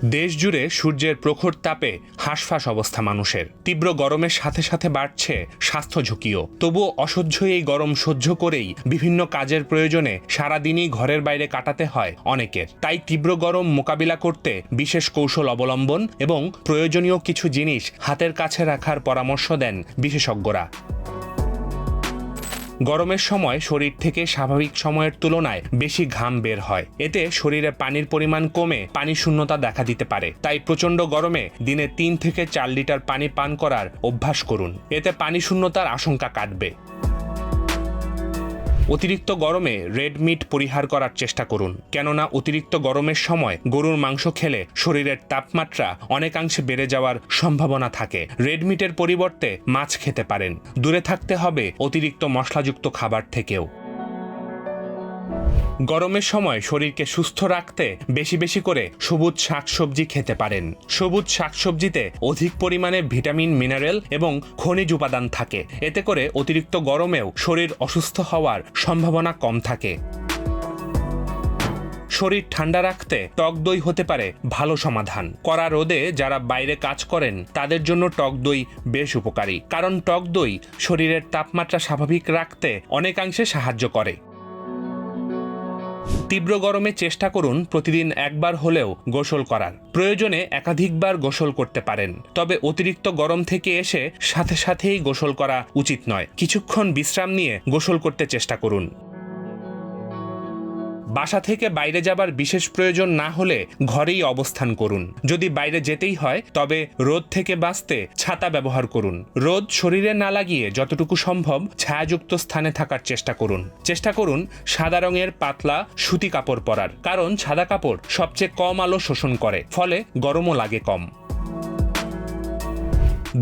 দেশ জুড়ে সূর্যের প্রখর তাপে হাঁসফাঁস অবস্থা মানুষের। তীব্র গরমের সাথে সাথে বাড়ছে স্বাস্থ্য ঝুঁকিও। তবুও অসহ্য এই গরম সহ্য করেই বিভিন্ন কাজের প্রয়োজনে সারাদিনই ঘরের বাইরে কাটাতে হয় অনেকের। তাই তীব্র গরম মোকাবিলা করতে বিশেষ কৌশল অবলম্বন এবং প্রয়োজনীয় কিছু জিনিস হাতের কাছে রাখার পরামর্শ দেন বিশেষজ্ঞরা। গরমের সময় শরীর থেকে স্বাভাবিক সময়ের তুলনায় বেশি ঘাম বের হয়। এতে শরীরে পানির পরিমাণ কমে পানি শূন্যতা দেখা দিতে পারে। তাই প্রচণ্ড গরমে দিনে 3 থেকে 4 লিটার পানি পান করার অভ্যাস করুন। এতে পানি শূন্যতার আশঙ্কা কাটবে। অতিরিক্ত গরমে রেড মিট পরিহার করার চেষ্টা করুন, কেননা অতিরিক্ত গরমের সময় গরুর মাংস খেলে শরীরের তাপমাত্রা অনেকাংশে বেড়ে যাওয়ার সম্ভাবনা থাকে। রেড মিটের পরিবর্তে মাছ খেতে পারেন। দূরে থাকতে হবে অতিরিক্ত মশলাযুক্ত খাবার থেকেও। গরমের সময় শরীরকে সুস্থ রাখতে বেশি বেশি করে সবুজ শাকসবজি খেতে পারেন। সবুজ শাকসবজিতে অধিক পরিমাণে ভিটামিন, মিনারেল এবং খনিজ উপাদান থাকে। এতে করে অতিরিক্ত গরমেও শরীর অসুস্থ হওয়ার সম্ভাবনা কম থাকে। শরীর ঠান্ডা রাখতে টক দই হতে পারে ভালো সমাধান। কড়া রোদে যারা বাইরে কাজ করেন তাদের জন্য টক দই বেশ উপকারী, কারণ টক দই শরীরের তাপমাত্রা স্বাভাবিক রাখতে অনেকাংশে সাহায্য করে। তীব্র গরমে চেষ্টা করুন প্রতিদিন একবার হলেও গোসল করার। প্রয়োজনে একাধিকবার গোসল করতে পারেন, তবে অতিরিক্ত গরম থেকে এসে সাথে সাথেই গোসল করা উচিত নয়। কিছুক্ষণ বিশ্রাম নিয়ে গোসল করতে চেষ্টা করুন। বাসা থেকে বাইরে যাবার বিশেষ প্রয়োজন না হলে ঘরেই অবস্থান করুন। যদি বাইরে যেতেই হয় তবে রোদ থেকে বাঁচতে ছাতা ব্যবহার করুন। রোদ শরীরে না লাগিয়ে যতটুকু সম্ভব ছায়াযুক্ত স্থানে থাকার চেষ্টা করুন। সাদা রঙের পাতলা সুতি কাপড় পরার, কারণ সাদা কাপড় সবচেয়ে কম আলো শোষণ করে, ফলে গরমও লাগে কম।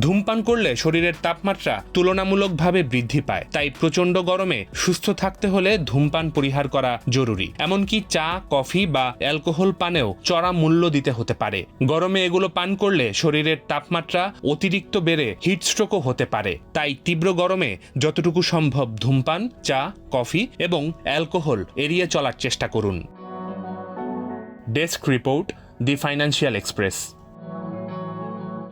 ধূমপান করলে শরীরের তাপমাত্রা তুলনামূলকভাবে বৃদ্ধি পায়। তাই প্রচণ্ড গরমে সুস্থ থাকতে হলে ধূমপান পরিহার করা জরুরি। এমনকি চা, কফি বা অ্যালকোহল পানেও চড়া মূল্য দিতে হতে পারে। গরমে এগুলো পান করলে শরীরের তাপমাত্রা অতিরিক্ত বেড়ে হিটস্ট্রোকও হতে পারে। তাই তীব্র গরমে যতটুকু সম্ভব ধূমপান, চা, কফি এবং অ্যালকোহল এড়িয়ে চলার চেষ্টা করুন। ডেস্ক রিপোর্ট, দি ফাইন্যান্সিয়াল এক্সপ্রেস।